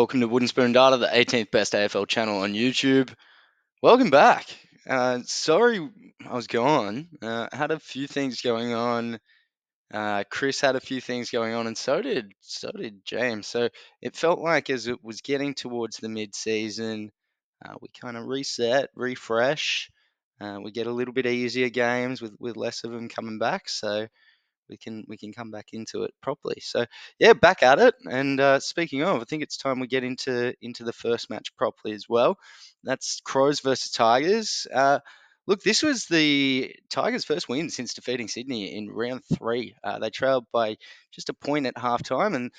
Welcome to Wooden Spoon Data, the 18th best AFL channel on YouTube. Welcome back. Sorry I was gone. Had a few things going on. Chris had a few things going on, and so did James. So it felt like as it was getting towards the mid-season, we kind of reset, refresh. We get a little bit easier games with less of them coming back. So we can come back into it properly. So yeah, back at it. And speaking of, I think it's time we get into the first match properly as well. That's Crows versus Tigers. Look, this was the Tigers' first win since defeating Sydney in round 3. They trailed by just a point at halftime, and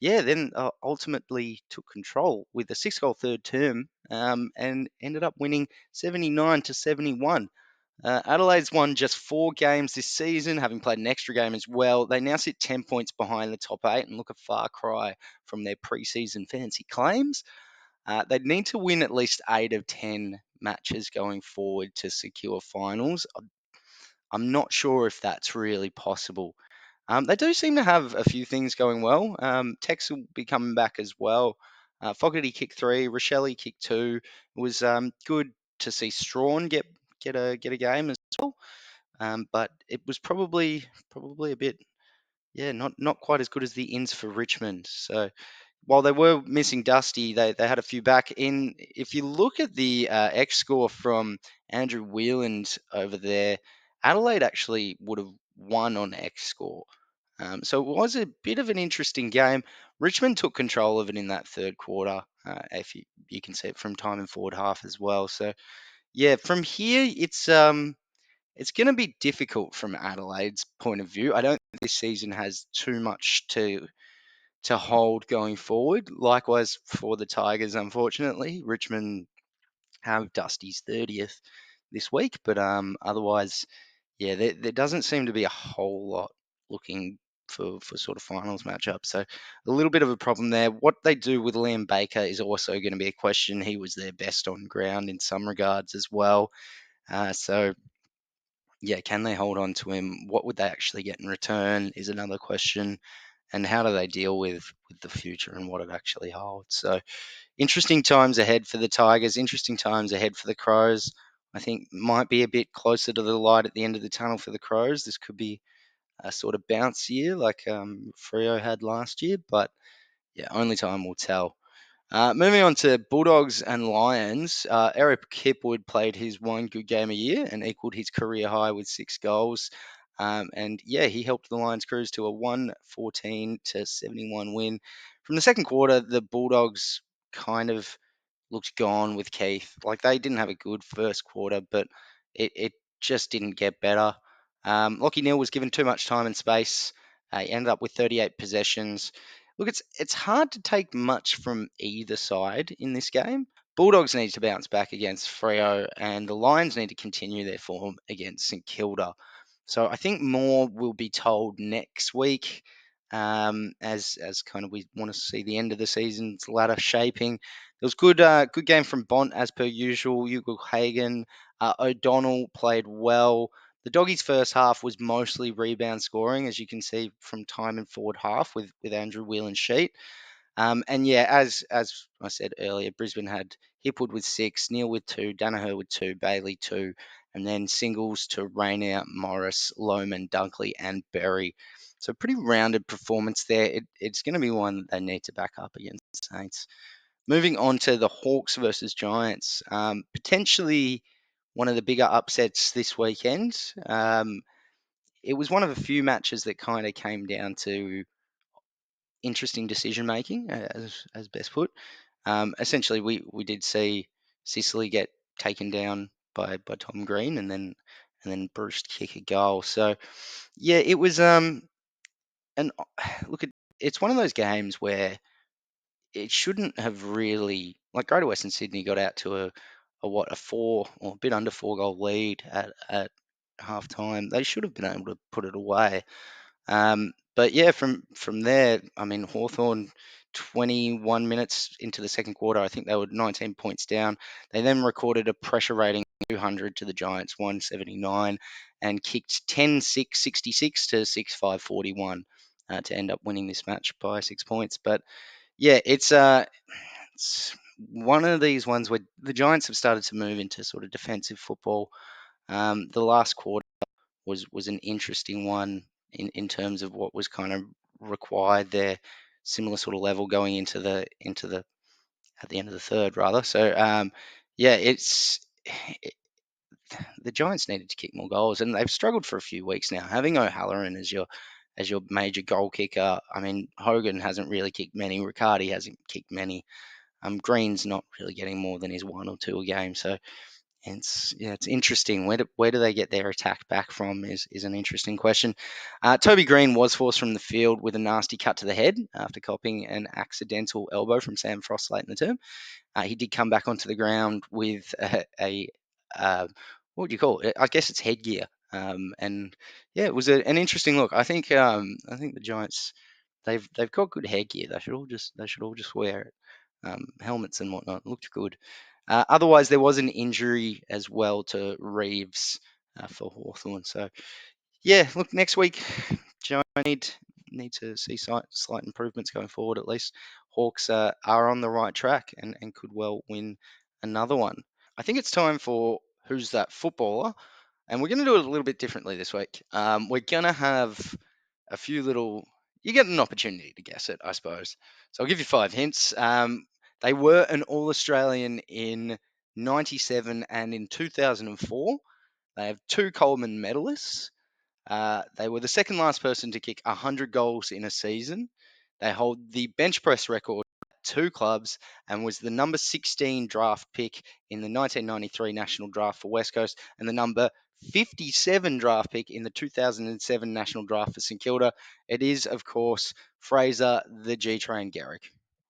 yeah, then ultimately took control with a 6-goal third term, and ended up winning 79-71. Adelaide's won just 4 games this season, having played an extra game as well. They now sit 10 points behind the top 8 and look a far cry from their preseason fancy claims. They'd need to win at least 8 of 10 matches going forward to secure finals. I'm not sure if that's really possible. They do seem to have a few things going well. Tex will be coming back as well. Fogarty kicked 3, Rochelle kicked 2. It was good to see Strawn get a game as well. But it was probably a bit, yeah, not quite as good as the ins for Richmond. So while they were missing Dusty, they had a few back in. If you look at the X score from Andrew Whelan over there, Adelaide actually would have won on X score. So it was a bit of an interesting game. Richmond took control of it in that third quarter. If you can see it from time and forward half as well. So yeah, from here it's going to be difficult from Adelaide's point of view. I don't think this season has too much to hold going forward. Likewise for the Tigers, unfortunately, Richmond have Dusty's 30th this week, but otherwise, yeah, there doesn't seem to be a whole lot looking for sort of finals matchups. So a little bit of a problem there. What they do with Liam Baker is also going to be a question. He was their best on ground in some regards as well. So yeah, can they hold on to him? What would they actually get in return is another question. And how do they deal with the future and what it actually holds? So interesting times ahead for the Tigers, interesting times ahead for the Crows. I think might be a bit closer to the light at the end of the tunnel for the Crows. This could be a sort of bounce year like Freo had last year, but yeah, only time will tell. Moving on to Bulldogs and Lions, Eric Hipwood played his one good game a year and equaled his career high with 6 goals. And yeah, he helped the Lions cruise to a 114-71 win. From the second quarter, the Bulldogs kind of looked gone with Keith. Like they didn't have a good first quarter, but it just didn't get better. Lockie Neal was given too much time and space. He ended up with 38 possessions. Look, it's hard to take much from either side in this game. Bulldogs need to bounce back against Freo, and the Lions need to continue their form against St Kilda. So I think more will be told next week, as kind of we want to see the end of the season's ladder shaping. It was good game from Bont as per usual. Hugo Hagen, O'Donnell played well. The Doggies' first half was mostly rebound scoring, as you can see from time and forward half with Andrew Whelan sheet. And yeah, as I said earlier, Brisbane had Hipwood with 6, Neal with 2, Danaher with 2, Bailey 2, and then singles to Rainier, Morris, Lohman, Dunkley, and Berry. So pretty rounded performance there. It's going to be one that they need to back up against the Saints. Moving on to the Hawks versus Giants, potentially one of the bigger upsets this weekend. It was one of a few matches that kind of came down to interesting decision making, as best put. Essentially, we did see Sicily get taken down by Tom Green, and then Bruce kick a goal. So yeah, it was and look, it's one of those games where it shouldn't have really, like, Greater Western Sydney got out to a 4 or a bit under 4 goal lead at half time. They should have been able to put it away. But yeah, from there, I mean, Hawthorn, 21 minutes into the second quarter, I think they were 19 points down. They then recorded a pressure rating 200 to the Giants 179 and kicked 10-6, 66 to 6-5, 41 to end up winning this match by 6 points. But Yeah, it's one of these ones where the Giants have started to move into sort of defensive football. The last quarter was an interesting one in terms of what was kind of required there. Similar sort of level going into the at the end of the third rather. So yeah, the Giants needed to kick more goals, and they've struggled for a few weeks now. Having O'Halloran as your major goal kicker, I mean Hogan hasn't really kicked many, Riccardi hasn't kicked many. Green's not really getting more than his one or two a game, so it's interesting. Where do they get their attack back from is an interesting question. Toby Green was forced from the field with a nasty cut to the head after copying an accidental elbow from Sam Frost late in the term. He did come back onto the ground with a what would you call it? I guess it's headgear. And yeah, it was an interesting look. I think the Giants they've got good headgear. They should all just wear it. Helmets and whatnot looked good. Otherwise, there was an injury as well to Reeves for Hawthorn. So yeah, look, next week, Joe, I need to see slight improvements going forward. At least Hawks are on the right track and could well win another one. I think it's time for Who's That Footballer? And we're going to do it a little bit differently this week. We're going to have a few little. You get an opportunity to guess it, I suppose. So I'll give you 5 hints. They were an All Australian in '97 and in 2004. They have two Coleman medalists. They were the second last person to kick 100 goals in a season. They hold the bench press record at two clubs and was the number 16 draft pick in the 1993 National Draft for West Coast and the number 57 draft pick in the 2007 National Draft for St Kilda. It is, of course, Fraser the G Train Garrick.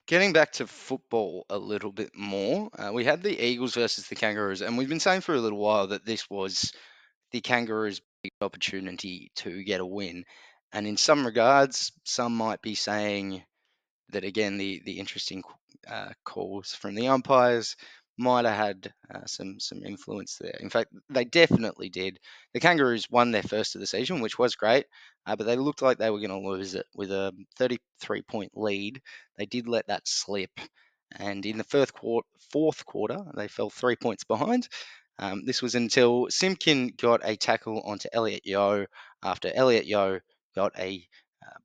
Getting back to football a little bit more, we had the Eagles versus the Kangaroos, and we've been saying for a little while that this was the Kangaroos' big opportunity to get a win. And in some regards, some might be saying that again, the interesting calls from the umpires might have had some influence there. In fact, they definitely did. The Kangaroos won their first of the season, which was great, but they looked like they were going to lose it with a 33-point lead. They did let that slip, and in the fourth quarter, they fell 3 points behind. This was until Simpkin got a tackle onto Elliot Yeo after Elliot Yeo got a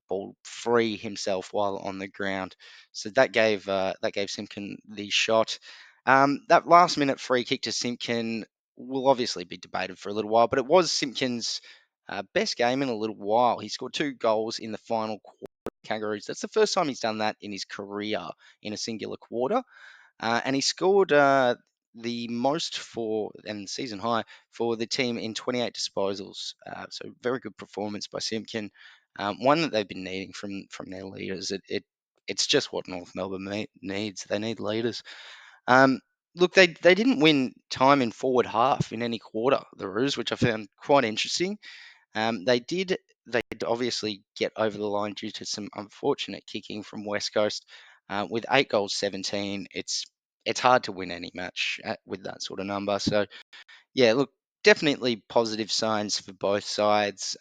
ball free himself while on the ground. So that gave Simpkin the shot. That last minute free kick to Simpkin will obviously be debated for a little while, but it was Simpkin's best game in a little while. He scored 2 goals in the final quarter. Kangaroos. That's the first time he's done that in his career in a singular quarter. And he scored the most for and season high for the team in 28 disposals. So very good performance by Simpkin. One that they've been needing from their leaders. It's just what North Melbourne needs. They need leaders. Look, they didn't win time in forward half in any quarter, the Roos, which I found quite interesting. They did obviously get over the line due to some unfortunate kicking from West Coast. With 8 goals, 17, it's hard to win any match with that sort of number. So yeah, look, definitely positive signs for both sides.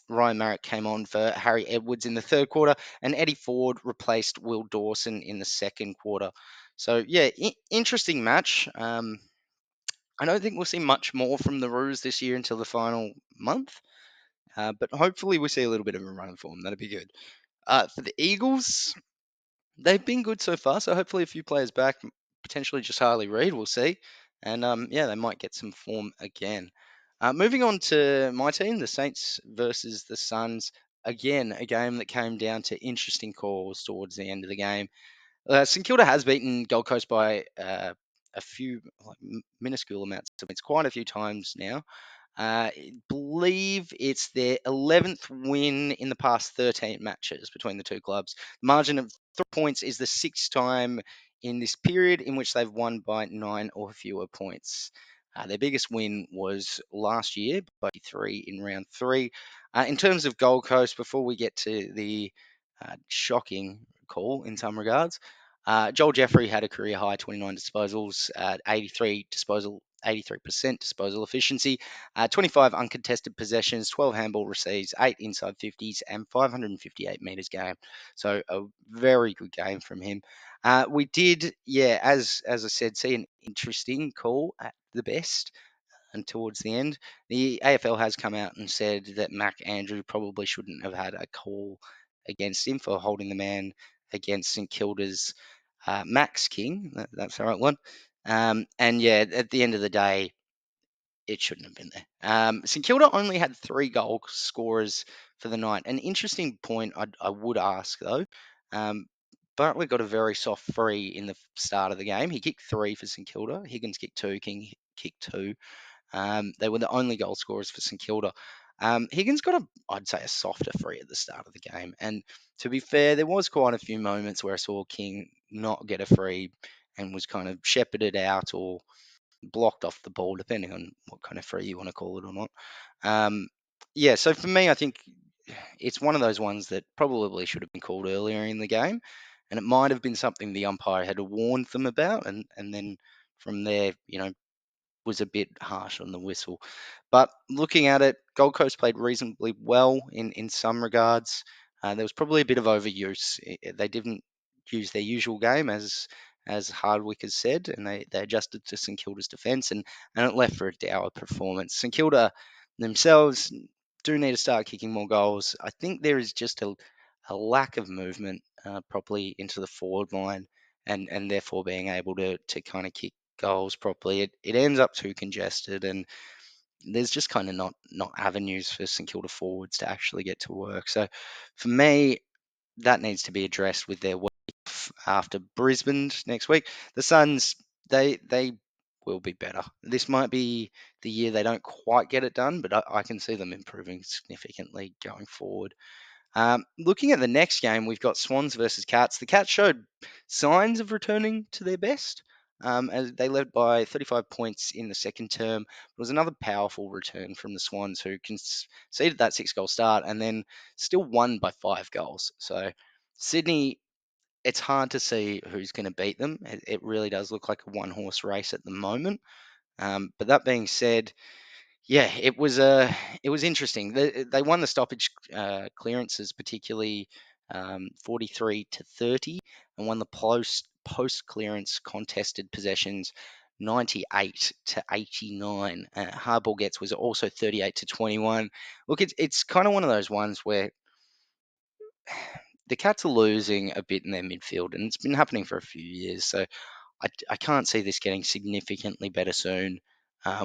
Ryan Marrick came on for Harry Edwards in the third quarter, and Eddie Ford replaced Will Dawson in the second quarter. So yeah, interesting match. I don't think we'll see much more from the Roos this year until the final month. But hopefully we see a little bit of a run for them. That'd be good. For the Eagles, they've been good so far. So hopefully a few players back, potentially just Harley Reid, we'll see. And yeah, they might get some form again. Moving on to my team, the Saints versus the Suns. Again, a game that came down to interesting calls towards the end of the game. St Kilda has beaten Gold Coast by a few minuscule amounts. It's quite a few times now. I believe it's their 11th win in the past 13 matches between the two clubs. Margin of 3 points is the sixth time in this period in which they've won by 9 or fewer points. Their biggest win was last year by 3 in round 3. In terms of Gold Coast, before we get to the shocking call in some regards, Joel Jeffrey had a career high 29 disposals, 83 83% disposal efficiency, 25 uncontested possessions, 12 handball receives, 8 inside 50s, and 558 metres gained. So a very good game from him. We did, yeah, as I said, see an interesting call at the best and towards the end. The AFL has come out and said that Mac Andrew probably shouldn't have had a call against him for holding the man against St Kilda's Max King. That's the right one. And yeah, at the end of the day, it shouldn't have been there. St Kilda only had 3 goal scorers for the night. An interesting point I would ask though. Bartlett got a very soft free in the start of the game. He kicked 3 for St Kilda. Higgins kicked 2. King kicked 2. They were the only goal scorers for St Kilda. Higgins got I'd say, a softer free at the start of the game. And to be fair, there was quite a few moments where I saw King not get a free and was kind of shepherded out or blocked off the ball, depending on what kind of free you want to call it or not. Yeah, so for me, I think it's one of those ones that probably should have been called earlier in the game. And it might have been something the umpire had warned them about. And then from there, was a bit harsh on the whistle. But looking at it, Gold Coast played reasonably well in some regards. There was probably a bit of overuse. They didn't use their usual game, as Hardwick has said, and they adjusted to St Kilda's defence, and it left for a dour performance. St Kilda themselves do need to start kicking more goals. I think there is just a lack of movement properly into the forward line, and therefore being able to kind of kick goals properly. It ends up too congested, and there's just kind of not avenues for St Kilda forwards to actually get to work. So for me, that needs to be addressed with their week after Brisbane next week. The Suns, they will be better. This might be the year they don't quite get it done, but I can see them improving significantly going forward. Looking at the next game, we've got Swans versus Cats. The Cats showed signs of returning to their best, as they led by 35 points in the second term. It was another powerful return from the Swans, who conceded that 6-goal start and then still won by 5 goals. So Sydney, it's hard to see who's going to beat them. It really does look like a one-horse race at the moment. But that being said, yeah, it was interesting. They won the stoppage clearances, particularly 43-30, and won the post clearance contested possessions 98-89. Hardball gets was also 38-21. Look, it's kind of one of those ones where the Cats are losing a bit in their midfield, and it's been happening for a few years. So I can't see this getting significantly better soon.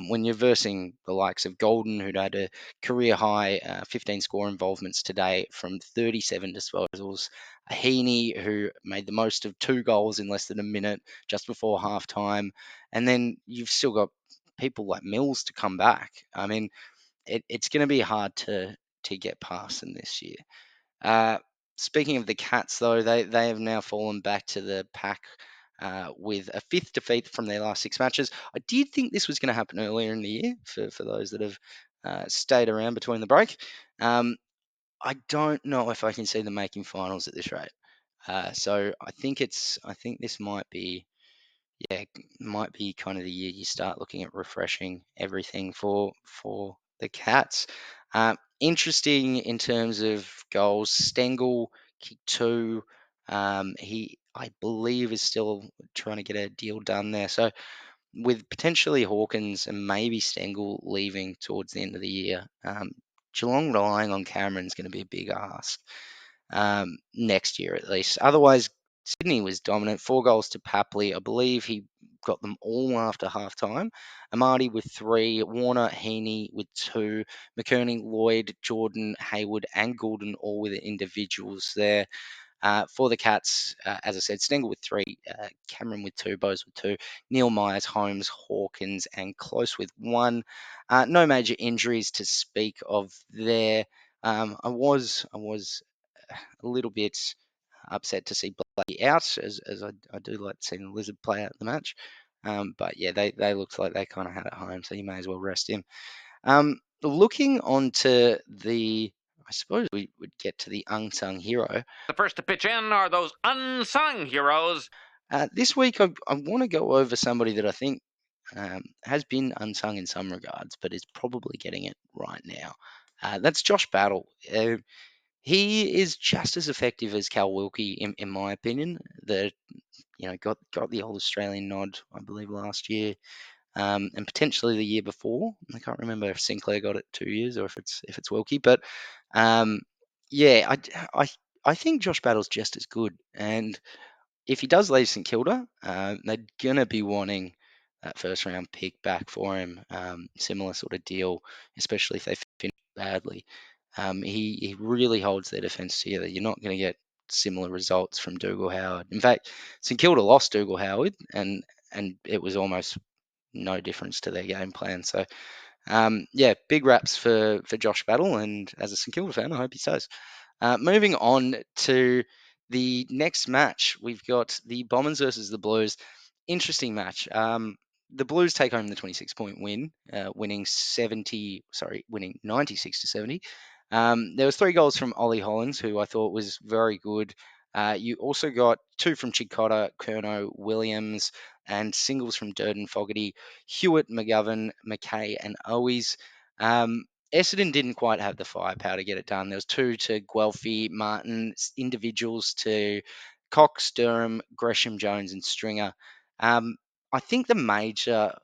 When you're versing the likes of Golden, who'd had a career high 15 score involvements today from 37 disposals, a Heaney, who made the most of 2 goals in less than a minute just before halftime, and then you've still got people like Mills to come back. I mean, it's going to be hard to get past them this year. Uh, Speaking of the Cats, though, they have now fallen back to the pack with a 5th defeat from their last 6 matches. I did think this was going to happen earlier in the year for those that have stayed around between the break. I don't know if I can see them making finals at this rate. So I think this might be kind of the year you start looking at refreshing everything for the Cats. Interesting in terms of goals. Stengel kicked 2. He, I believe, is still trying to get a deal done there. So with potentially Hawkins and maybe Stengel leaving towards the end of the year, Geelong relying on Cameron is going to be a big ask next year at least. Otherwise, Sydney was dominant. 4 goals to Papley. I believe he got them all after halftime. Amadi with 3, Warner, Heaney with 2, McKernie, Lloyd, Jordan, Hayward, and Goulden all with individuals there. For the Cats, as I said, Stengel with 3, Cameron with 2, Bose with 2, Neil Myers, Holmes, Hawkins, and Close with 1. No major injuries to speak of there. I was a little bit upset to see Blakey out, as I do like seeing the Lizard play out the match. But yeah, they looked like they kind of had it home, so you may as well rest him. Looking on to I suppose we would get to the unsung hero. The first to pitch in are those unsung heroes. This week, I want to go over somebody that I think has been unsung in some regards, but is probably getting it right now. That's Josh Battle. He is just as effective as Cal Wilkie, in my opinion. The got the old Australian nod, I believe, last year, and potentially the year before. I can't remember if Sinclair got it 2 years or if it's Wilkie, but um, yeah, I I think Josh Battle's just as good, and if he does leave St Kilda, they're gonna be wanting that first round pick back for him. Similar sort of deal, especially if they finish badly. He really holds their defence together. You're not going to get similar results from Dougal Howard. In fact, St Kilda lost Dougal Howard, and it was almost no difference to their game plan. So yeah, big raps for Josh Battle, and as a St Kilda fan, I hope he stays. Moving on to the next match, we've got the Bombers versus the Blues. Interesting match. The Blues take home the 26-point win, winning 96 to 70. There was 3 goals from Ollie Hollins, who I thought was very good. You also got 2 from Chicotta, Kerno, Williams, and singles from Durden, Fogarty, Hewitt, McGovern, McKay, and Owies. Essendon didn't quite have the firepower to get it done. There was 2 to Guelphy, Martin, individuals to Cox, Durham, Gresham, Jones, and Stringer. Um, I think the major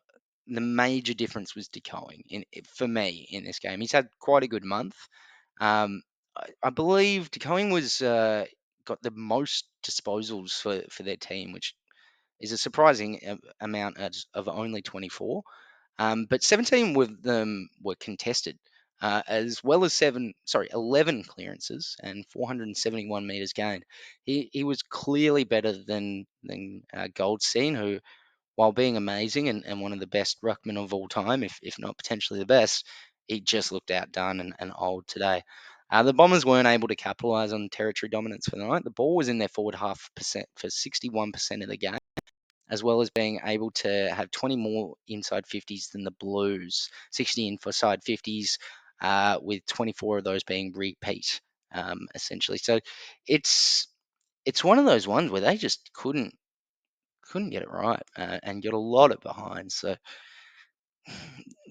difference was DeCoing for me in this game. He's had quite a good month. I believe DeCoing was got the most disposals for their team, which is a surprising amount of only 24. But 17 of them were contested, as well as 11 clearances and 471 meters gained. He was clearly better than Goldstein, who, while being amazing and one of the best ruckmen of all time, if not potentially the best, he just looked outdone and old today. The Bombers weren't able to capitalise on territory dominance for the night. The ball was in their forward half percent for 61% of the game, as well as being able to have 20 more inside 50s than the Blues, 60 inside 50s, with 24 of those being repeat, essentially. So it's one of those ones where they just couldn't get it right, and got a lot of behind. So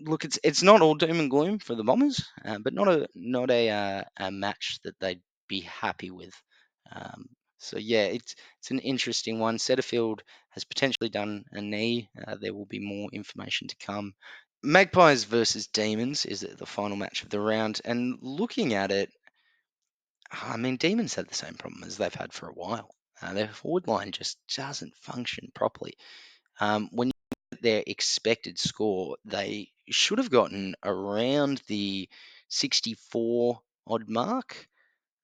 look, it's not all doom and gloom for the Bombers, but not a match that they'd be happy with. Um, so yeah, it's an interesting one. Setterfield has potentially done a knee. There will be more information to come. Magpies versus Demons is the final match of the round, and looking at it, I mean, Demons had the same problem as they've had for a while. Their forward line just doesn't function properly. When you look at their expected score, they should have gotten around the 64 odd mark,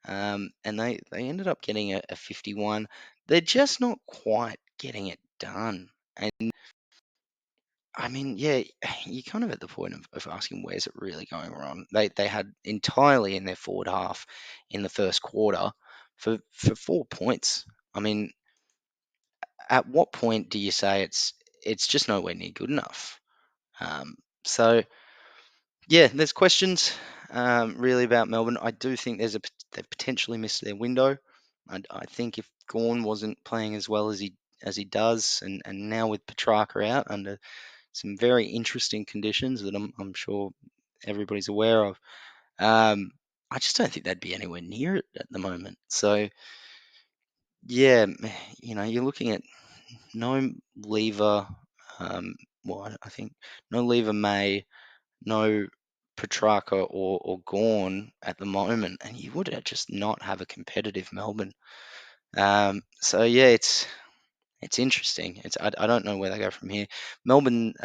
and they ended up getting a 51. They're just not quite getting it done. And I mean, yeah, you're kind of at the point of asking where's it really going wrong. They had entirely in their forward half in the first quarter for 4 points. I mean, at what point do you say it's just nowhere near good enough? Um, so yeah, there's questions really about Melbourne. I do think they've potentially missed their window. I think if Gawn wasn't playing as well as he does, and now with Petrarca out under some very interesting conditions that I'm sure everybody's aware of, I just don't think they'd be anywhere near it at the moment. So yeah, you're looking at no lever. Um, well, I think no lever May, no Petrarca or Gorn at the moment, and you would just not have a competitive Melbourne. So yeah, it's interesting. I don't know where they go from here. Melbourne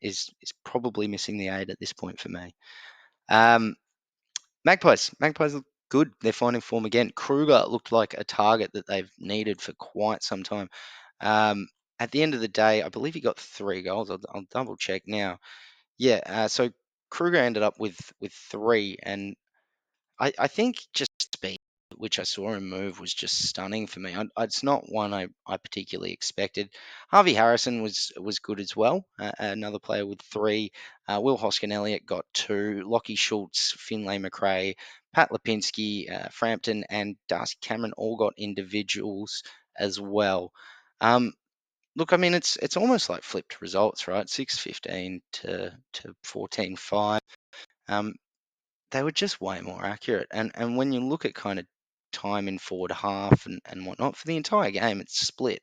is probably missing the eight at this point for me. Um, Magpies look good. They're finding form again. Kruger looked like a target that they've needed for quite some time. Um, at the end of the day, I believe he got 3 goals. I'll double check now. Yeah, so Kruger ended up with 3, and I think just speed, which I saw him move, was just stunning for me. It's not one I particularly expected. Harvey Harrison was good as well, another player with 3. Will Hoskin Elliott got 2. Lockie Schultz, Finlay McRae, Pat Lipinski, Frampton, and Darcy Cameron all got individuals as well. Um, look, I mean, it's almost like flipped results, right? 6-15 to 14-5. Um, they were just way more accurate. And when you look at kind of time in forward half and whatnot for the entire game, it's split.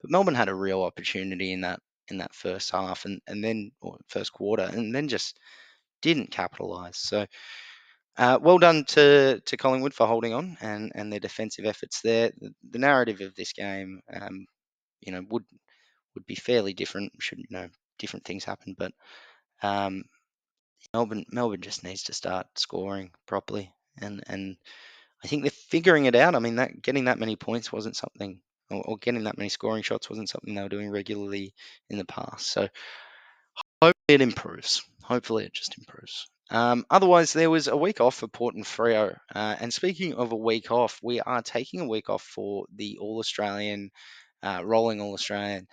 But Melbourne had a real opportunity in that first half and then or first quarter and then just didn't capitalise. So well done to Collingwood for holding on and their defensive efforts there. The narrative of this game, would be fairly different. Should different things happen, but um, Melbourne just needs to start scoring properly, and I think they're figuring it out. I mean, that getting that many points wasn't something, or getting that many scoring shots wasn't something they were doing regularly in the past. So hopefully it improves. Hopefully it just improves. Otherwise, there was a week off for Port and Freo. And speaking of a week off, we are taking a week off for the All Australian, rolling All Australian.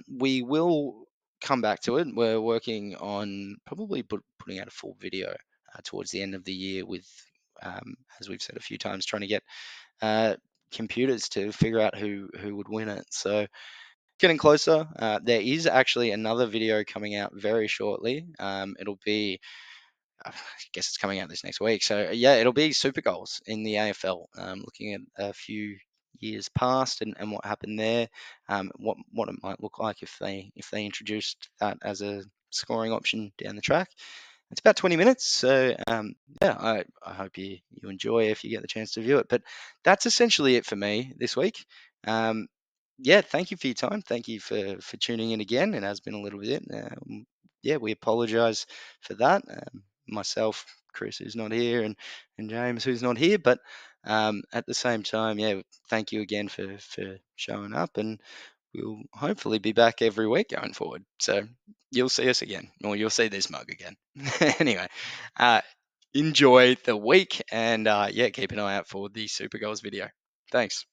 We will come back to it. We're working on probably putting out a full video towards the end of the year with, as we've said a few times, trying to get uh, computers to figure out who would win it. So getting closer. There is actually another video coming out very shortly. It'll be, I guess it's coming out this next week. So yeah, it'll be Supergoals in the AFL. Looking at a few years past and what happened there. What it might look like if they introduced that as a scoring option down the track. It's about 20 minutes, so yeah, I hope you enjoy if you get the chance to view it. But that's essentially it for me this week. Um, yeah, thank you for your time. Thank you for tuning in again. It has been a little bit. Yeah, we apologise for that. Myself, Chris, who's not here, and James, who's not here. But at the same time, yeah, thank you again for showing up, and we'll hopefully be back every week going forward. So you'll see us again, or you'll see this mug again. Anyway, uh, enjoy the week, and yeah, keep an eye out for the Super Goals video. Thanks.